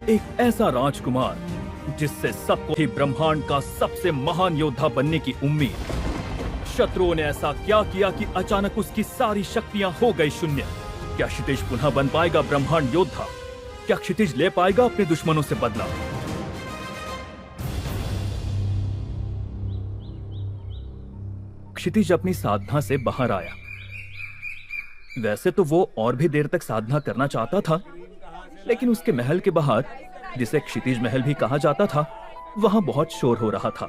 एक ऐसा राजकुमार जिससे सबको ही ब्रह्मांड का सबसे महान योद्धा बनने की उम्मीद। शत्रुओं ने ऐसा क्या किया कि अचानक उसकी सारी शक्तियां हो गई शून्य। क्या क्षितिज पुनः बन पाएगा ब्रह्मांड योद्धा? क्या क्षितिज ले पाएगा अपने दुश्मनों से बदला? क्षितिज अपनी साधना से बाहर आया। वैसे तो वो और भी देर तक साधना करना चाहता था, लेकिन उसके महल के बाहर, जिसे क्षितिज महल भी कहा जाता था, वहां बहुत शोर हो रहा था।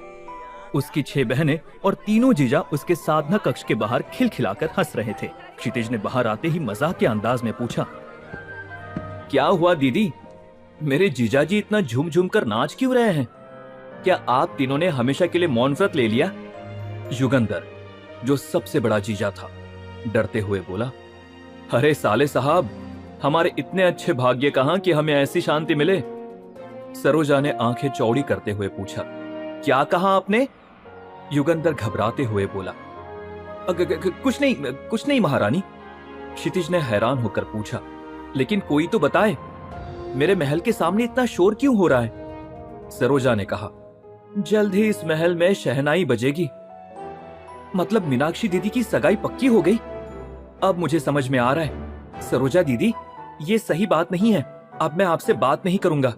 उसकी 6 बहनें और तीनों जीजा उसके साधना कक्ष के बाहर खिलखिलाकर हंस रहे थे। क्षितिज ने बाहर आते ही मजाक के अंदाज में पूछा, क्या हुआ दीदी? मेरे जीजा जी इतना झूम झूम कर नाच क्यों रहे हैं? क्या आप तीनों ने हमेशा के लिए मौन व्रत ले लिया? युगंधर, जो सबसे बड़ा जीजा था, डरते हुए बोला, अरे साले साहब, हमारे इतने अच्छे भाग्य कहां कि हमें ऐसी शांति मिले। सरोजा ने आंखें चौड़ी करते हुए पूछा, क्या कहा आपने? युगंधर घबराते हुए बोला, कुछ नहीं महारानी। क्षितिज ने हैरान होकर पूछा, लेकिन कोई तो बताए, मेरे महल के सामने इतना शोर क्यों हो रहा है? सरोजा ने कहा, जल्द ही इस महल में शहनाई बजेगी। मतलब मीनाक्षी दीदी की सगाई पक्की हो गई? अब मुझे समझ में आ रहा है। सरोजा दीदी, ये सही बात नहीं है, अब मैं आपसे बात नहीं करूंगा।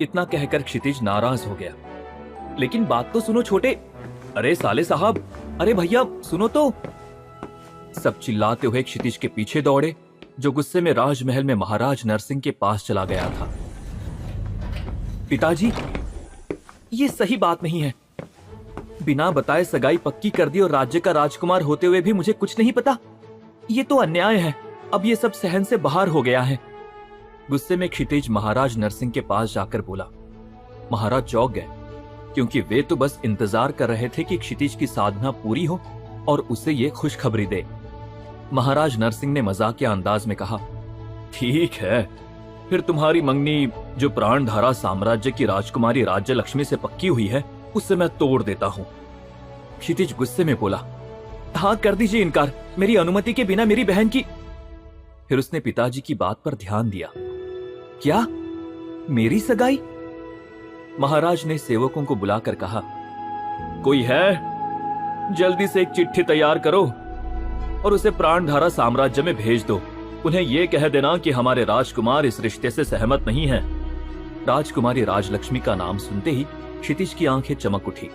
इतना कहकर क्षितिज नाराज हो गया। लेकिन बात तो सुनो छोटे। अरे साले साहब, अरे भैया सुनो तो। सब चिल्लाते हुए क्षितिज के पीछे दौड़े, जो गुस्से में राजमहल में महाराज नरसिंह के पास चला गया था। पिताजी, ये सही बात नहीं है। बिना बताए सगाई पक्की कर दी और राज्य का राजकुमार होते हुए भी मुझे कुछ नहीं पता। ये तो अन्याय है। अब ये सब सहन से बाहर हो गया है। गुस्से में क्षितिज महाराज नरसिंह के पास जाकर बोला। महाराज चौंक गए, क्योंकि वे तो बस इंतजार कर रहे थे कि क्षितिज की साधना पूरी हो और उसे ये खुशखबरी दे। महाराज नरसिंह ने मजाकिया अंदाज में कहा, ठीक है, फिर तुम्हारी मंगनी जो प्राणधारा साम्राज्य की राजकुमारी राज्य लक्ष्मी से पक्की हुई है, उससे मैं तोड़ देता हूं। क्षितिज गुस्से में बोला, हाँ कर दीजिए इनकार, मेरी अनुमति के बिना मेरी बहन की। फिर उसने पिताजी की बात पर ध्यान दिया। क्या? मेरी सगाई? महाराज ने सेवकों को बुलाकर कहा, कोई है? जल्दी से एक चिट्ठी तैयार करो और उसे प्राणधारा साम्राज्य में भेज दो। उन्हें यह कह देना कि हमारे राजकुमार इस रिश्ते से सहमत नहीं हैं। राजकुमारी राजलक्ष्मी का नाम सुनते ही क्षितिज की आंखें चमक उठी।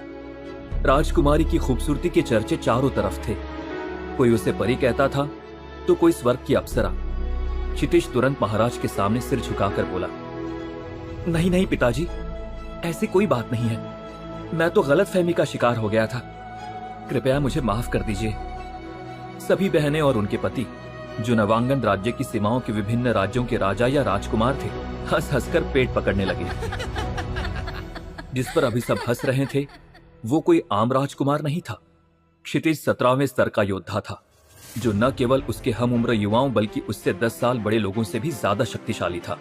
राजकुमारी की खूबसूरती के चर्चे चारों तरफ थे। कोई उसे परी कहता था तो कोई स्वर्ग की अप्सरा। क्षितिज तुरंत महाराज के सामने सिर झुकाकर बोला, नहीं नहीं पिताजी, ऐसी कोई बात नहीं है। मैं तो गलतफहमी का शिकार हो गया था। कृपया मुझे माफ कर दीजिए। सभी बहनें और उनके पति, जो नवांगन राज्य की सीमाओं के विभिन्न राज्यों के राजा या राजकुमार थे, हंस हंसकर पेट पकड़ने लगे। जिस पर अभी सब हंस रहे थे वो कोई आम राजकुमार नहीं था। क्षितिज 17वें स्तर का योद्धा था, जो न केवल उसके हम उम्र युवाओं बल्कि उससे 10 साल बड़े लोगों से भी ज्यादा शक्तिशाली था।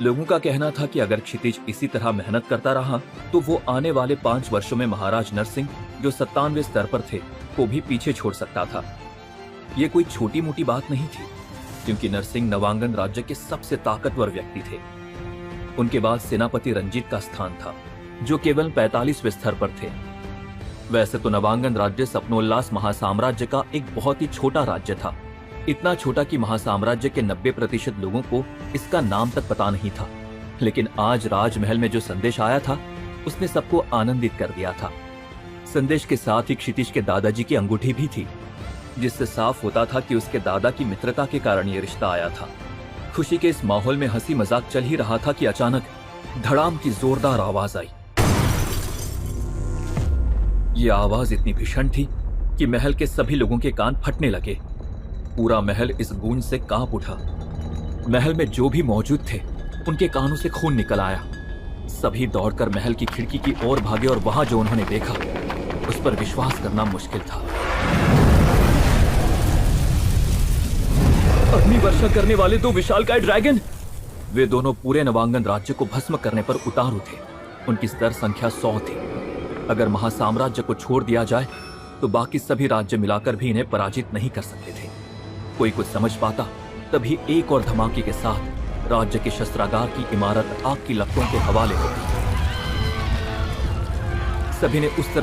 लोगों का कहना था कि अगर क्षितिज इसी तरह मेहनत करता रहा तो वो आने वाले 5 वर्षों में महाराज नरसिंह, जो 97वें स्तर पर थे, को भी पीछे छोड़ सकता था। ये कोई छोटी मोटी बात नहीं थी, क्योंकि नरसिंह नवांगन राज्य के सबसे ताकतवर व्यक्ति थे। उनके बाद सेनापति रंजीत का स्थान था, जो केवल 45वें स्तर पर थे। वैसे तो नवांगन राज्य सपनोल्लास महासाम्राज्य का एक बहुत ही छोटा राज्य था। इतना छोटा कि महासाम्राज्य के 90% लोगों को इसका नाम तक पता नहीं था। लेकिन आज राजमहल में जो संदेश आया था, उसने सबको आनंदित कर दिया था। संदेश के साथ ही क्षितिज के दादाजी की अंगूठी भी थी, जिससे साफ होता था कि उसके दादा की मित्रता के कारण यह रिश्ता आया था। खुशी के इस माहौल में हंसी मजाक चल ही रहा था कि अचानक धड़ाम की जोरदार आवाज आई। यह आवाज इतनी भीषण थी कि महल के सभी लोगों के कान फटने लगे। पूरा महल इस गूंज से कांप उठा। महल में जो भी मौजूद थे, उनके कानों से खून निकल आया। सभी दौड़कर महल की खिड़की की ओर भागे और वहां जो उन्होंने देखा, उस पर विश्वास करना मुश्किल था। अग्नि वर्षा करने वाले 2 विशालकाय ड्रैगन! वे दोनों पूरे नवांगन राज्य को भस्म करने पर उतारू थे। उनकी स्तर संख्या 100 थी। अगर महासाम्राज्य को छोड़ दिया जाए तो बाकी सभी राज्य मिलाकर भी इन्हें पराजित नहीं कर सकते थे। कोई कुछ समझ पाता, तभी एक और धमाके के साथ राज्य के शस्त्रागार की इमारत आग की लपटों के हवाले हो गई। सभी ने उस तरफ